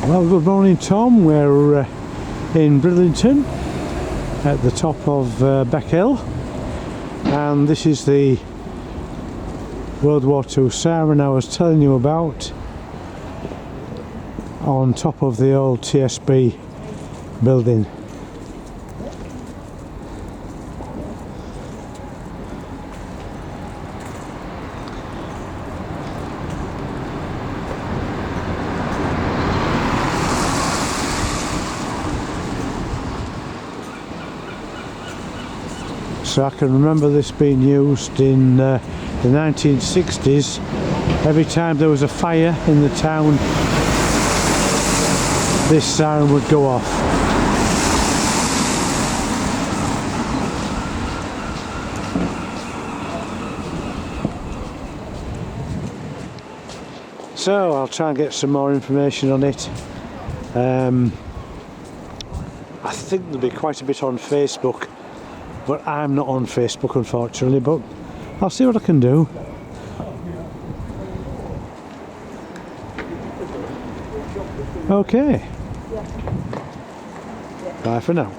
Well, good morning, Tom. We're in Bridlington at the top of Beck Hill, and this is the World War II siren I was telling you about on top of the old TSB building. So I can remember this being used in the 1960s. Every time there was a fire in the town, this siren would go off. So I'll try and get some more information on it. I think there'll be quite a bit on Facebook, but I'm not on Facebook unfortunately, but I'll see what I can do. Okay. Bye for now.